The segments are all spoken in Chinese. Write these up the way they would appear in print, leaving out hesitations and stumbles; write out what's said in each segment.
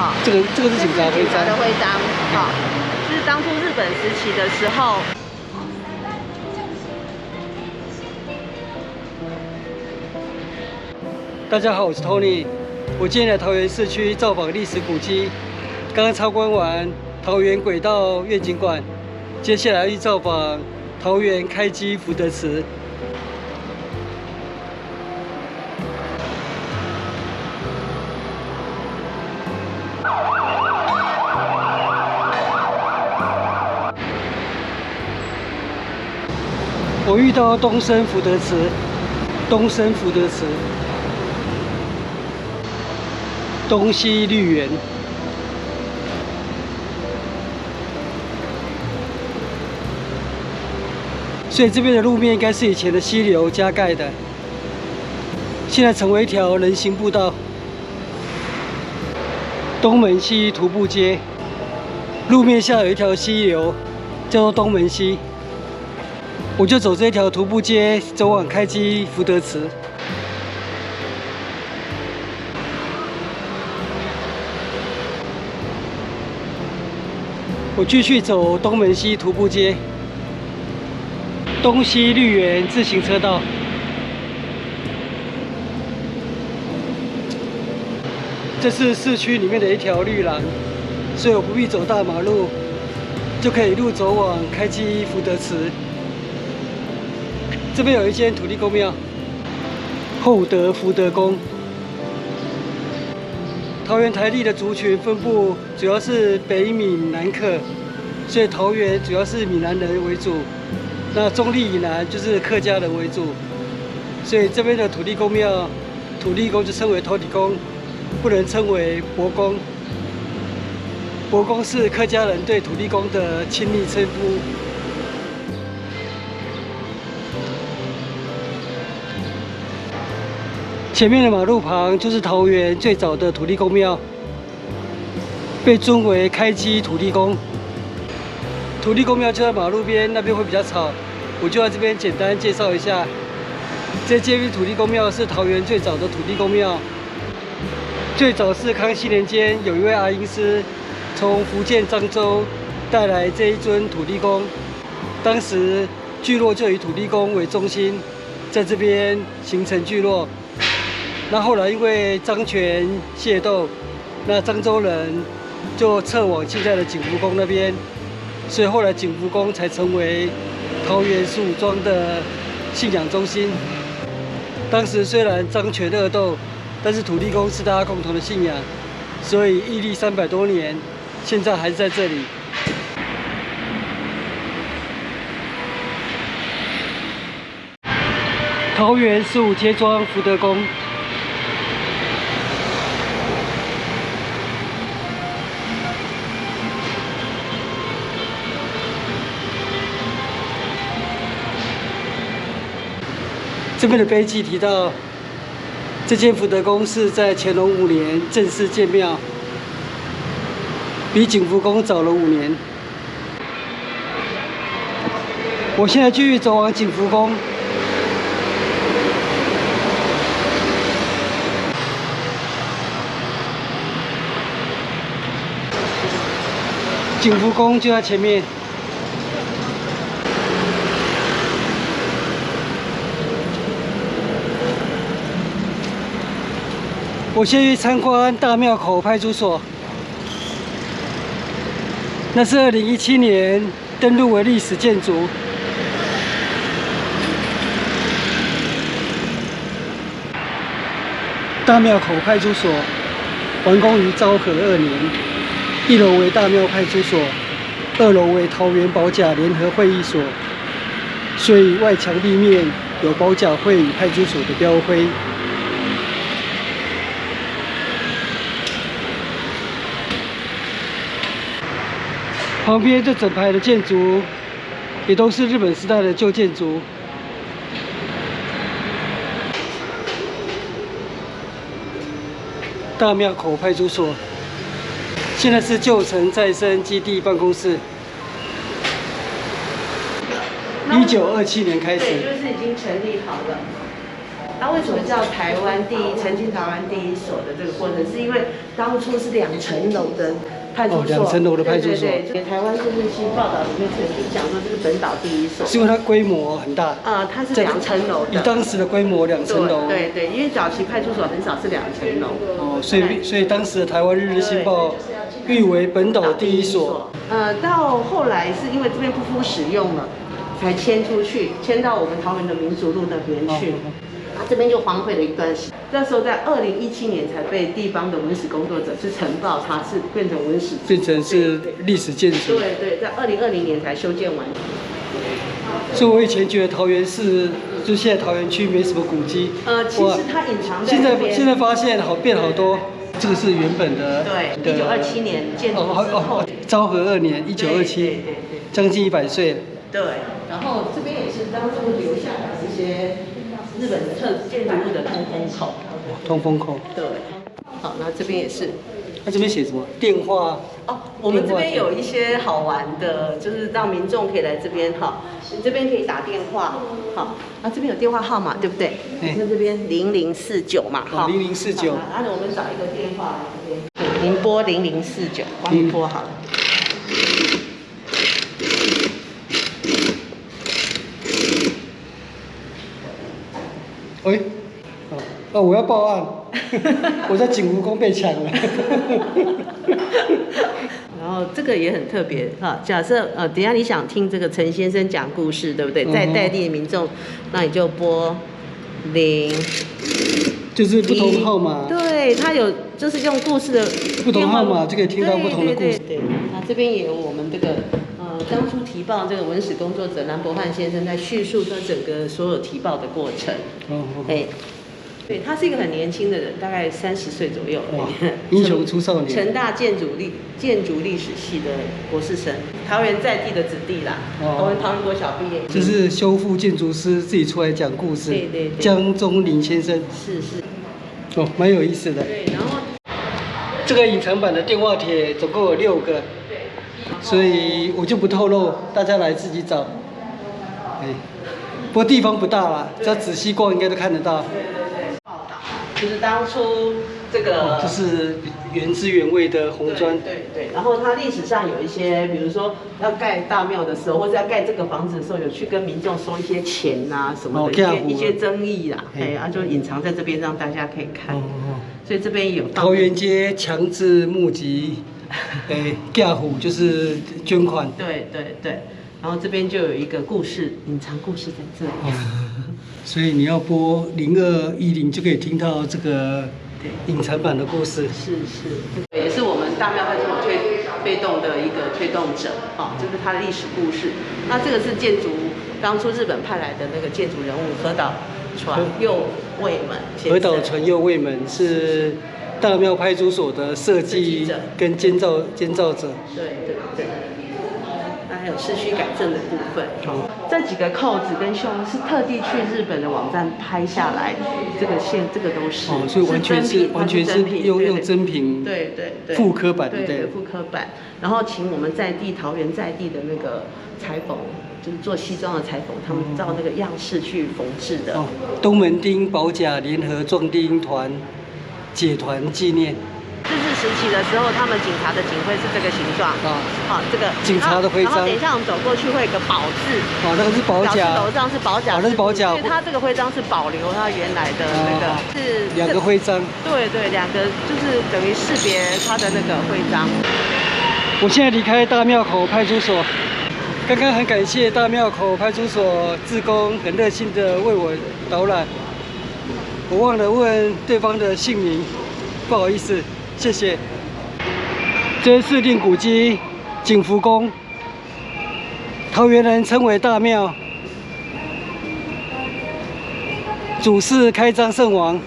哈。这个是警察徽章。的徽章，哈，是当初日本时期的时候。大家好，我是 Tony， 我今天来桃园市区造访历史古迹，刚刚参观完桃园轨道愿景馆，接下来去造访桃园开基福德祠。我遇到东升福德祠，东升福德祠，东西绿园。所以这边的路面应该是以前的溪流加盖的，现在成为一条人行步道。东门溪徒步街，路面下有一条溪流，叫做东门溪。我就走这条徒步街，走往开基福德祠。我继续走东门溪徒步街，东西绿园自行车道。这是市区里面的一条绿廊，所以我不必走大马路，就可以一路走往开基福德祠。这边有一间土地公庙，厚德福德宫。桃园台地的族群分布主要是北闽南客，所以桃园主要是闽南人为主。那中立以南就是客家人为主，所以这边的土地公庙，土地公就称为土地公，不能称为伯公。伯公是客家人对土地公的亲昵称呼。前面的马路旁就是桃园最早的土地公庙，被尊为开基土地公。土地公庙就在马路边，那边会比较吵，我就在这边简单介绍一下。这间土地公庙是桃园最早的土地公庙，最早是康熙年间有一位阿英师从福建漳州带来这一尊土地公，当时聚落就以土地公为中心，在这边形成聚落。那后来因为漳泉械斗，那漳州人就撤往现在的景福宫那边，所以后来景福宫才成为桃园15庄的信仰中心。当时虽然漳泉恶斗，但是土地公是大家共同的信仰，所以屹立300多年，现在还是在这里。桃园15街庄福德宫。这边的碑记提到，这间福德宫是在乾隆5年正式建庙，比景福宫早了5年。我现在继续走往景福宫。景福宫就在前面。我先去参观大庙口派出所，那是2017年登录为历史建筑。大庙口派出所完工于昭和2年，1楼为大庙派出所，2楼为桃园保甲联合会议所，所以外墙立面有保甲会与派出所的标徽。旁边这整排的建筑也都是日本时代的旧建筑。大庙口派出所现在是旧城再生基地办公室。1927年开始，对，就是已经成立好了。那为什么叫台湾第一，曾经台湾第一所的这个过程，是因为当初是2层楼的派出所，2层楼的派出所。对，台湾电视新报道里面曾经讲说这是本岛第一所。是因为它规模很大。它是2层楼的。以当时的规模2层楼。对，因为早期派出所很少是2层楼。哦，所以当时的台湾日日新报誉为本岛第一所。到后来是因为这边不敷使用了，才迁出去，迁到我们桃园的民族路那边去。这边就荒废了一段时间。那时候在2017年才被地方的文史工作者是呈报，它是变成文史，变成是历史建筑。对，在2020年才修建完。所以我以前觉得桃园市，就现在桃园区没什么古迹。其实它隐藏在这边。现在发现变好多。这个是原本的。对，1927年建筑之后。昭和2年，1927。对，将近100岁。对，然后这边也是当初留下来的一些日本的建筑物的通风口。通风口。对。好，那这边也是。它这边写什么？电话。我们这边有一些好玩的，就是让民众可以来这边哈。你这边可以打电话，好，这边有电话号码，对不对？你看这边0049嘛，好，0049。那我们找一个电话来这边，您拨0049，帮你拨好了。喂，我要报案，我在景福宫被抢了。然后这个也很特别哈，假设等一下你想听这个陈先生讲故事，对不对？在地的民众，那你就拨0，就是不同号码。对，他有就是用故事的不同号码就可以听到不同的故事。对，那这边也有我们这个当初提报这个文史工作者蓝伯汉先生在叙述他整个所有提报的过程。对，他是一个很年轻的人，大概30岁左右。英雄出少年。成大建筑历史系的博士生，桃园在地的子弟啦。我们桃园国小毕业。就是修复建筑师自己出来讲故事。对。江忠林先生。是。蛮有意思的。对，然后这个隐藏版的电话帖总共有6个，所以我就不透露，大家来自己找。不过地方不大啦，只要仔细逛应该都看得到。就是当初这个，就是原汁原味的红砖。对。然后它历史上有一些，比如说要盖大庙的时候，或者要盖这个房子的时候，有去跟民众收一些钱啊什么的，一些争议啦，就隐藏在这边让大家可以看。所以这边有桃园街强制募集，嫁户就是捐款。对。然后这边就有一个故事，隐藏故事在这里。所以你要拨0210就可以听到这个隐藏版的故事。是，也是我们大庙派出所推动的一个推动者，这是他的历史故事。那这个是建筑当初日本派来的那个建筑人物河岛传右卫门。河岛传右卫门是大庙派出所的设计跟监造者。对。还有市区改正的部分，这几个扣子跟袖是特地去日本的网站拍下来，这个都是，所以完全是用真品，对，复刻版，对，复刻版。然后请我们桃园在地的那个裁缝，就是做西装的裁缝，他们照那个样式去缝制的。东门町保甲联合壮丁团解团纪念。日治时期的时候，他们警察的警徽是这个形状。好，这个警察的徽章。然后等一下我们走过去会有个宝字。那个是保甲。楼上是保甲。那是保甲。所以它这个徽章是保留它原来的那个。是2个徽章。对，2个就是等于识别它的那个徽章。我现在离开大庙口派出所，刚刚很感谢大庙口派出所志工很热心的为我导览，我忘了问对方的姓名，不好意思。谢谢。这是市定古迹景福宫，桃园人称为大庙，主祀开漳圣王，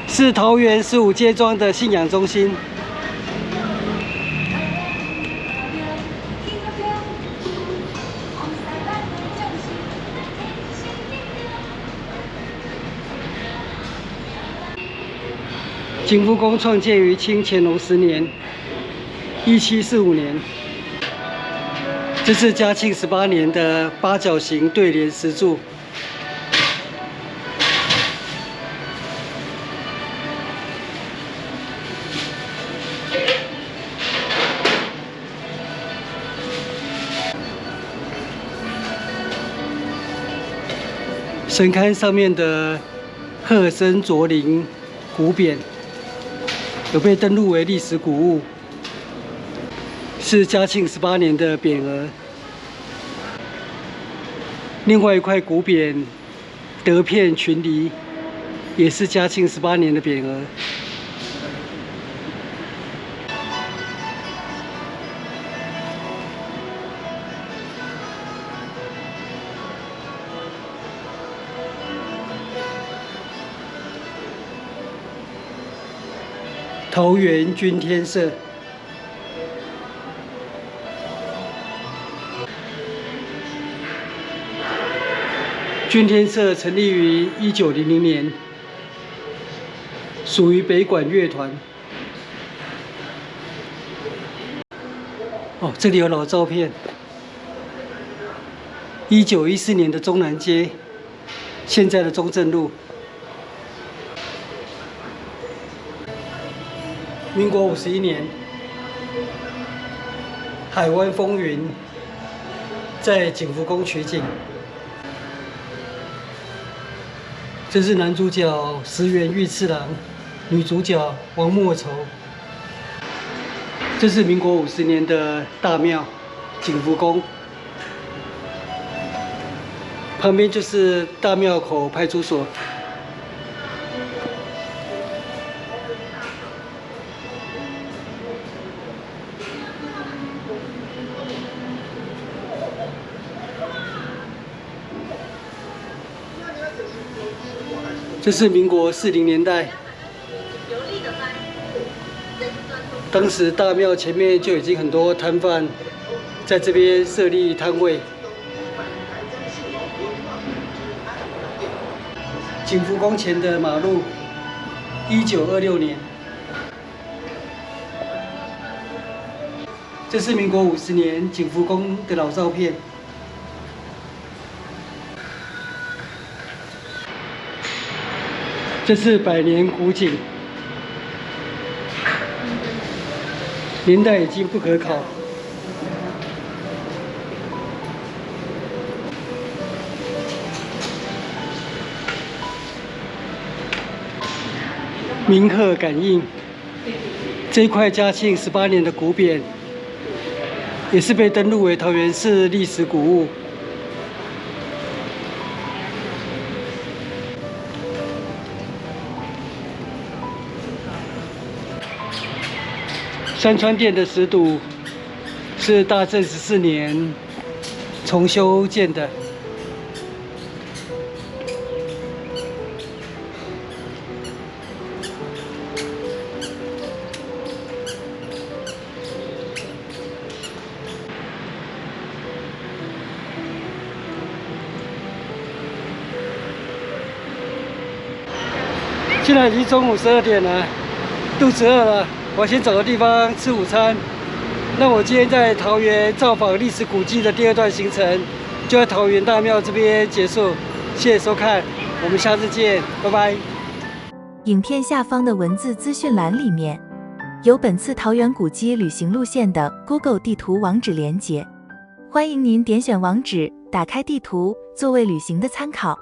是桃园15街庄的信仰中心。景福宫创建于清乾隆10年，1745年。这是嘉庆18年的8角形对联石柱，神龛上面的鹤身卓灵古匾，有被登录为历史古物，是嘉庆18年的匾额。另外一块古匾“得片群梨”，也是嘉庆18年的匾额。桃园君天社，君天社成立于1900年，属于北管乐团。哦，这里有老照片，1914年的中南街，现在的中正路。民国51年，海湾风云在景福宫取景。这是男主角石原裕次郎，女主角王莫愁。这是民国50年的大庙景福宫，旁边就是大庙口派出所。这是民国40年代，当时大庙前面就已经很多摊贩在这边设立摊位。景福宫前的马路，1926年。这是民国50年景福宫的老照片。这是百年古井，年代已经不可考。鸣鹤感应，这一块嘉庆18年的古匾，也是被登录为桃园市历史古物。山川殿的石堵是大正14年重修建的。现在已经中午12点了，肚子饿了。我先找个地方吃午餐。那我今天在桃园造访历史古迹的第2段行程，就在桃园大庙这边结束。谢谢收看，我们下次见，拜拜。影片下方的文字资讯栏里面有本次桃园古迹旅行路线的 Google 地图网址连结，欢迎您点选网址，打开地图作为旅行的参考。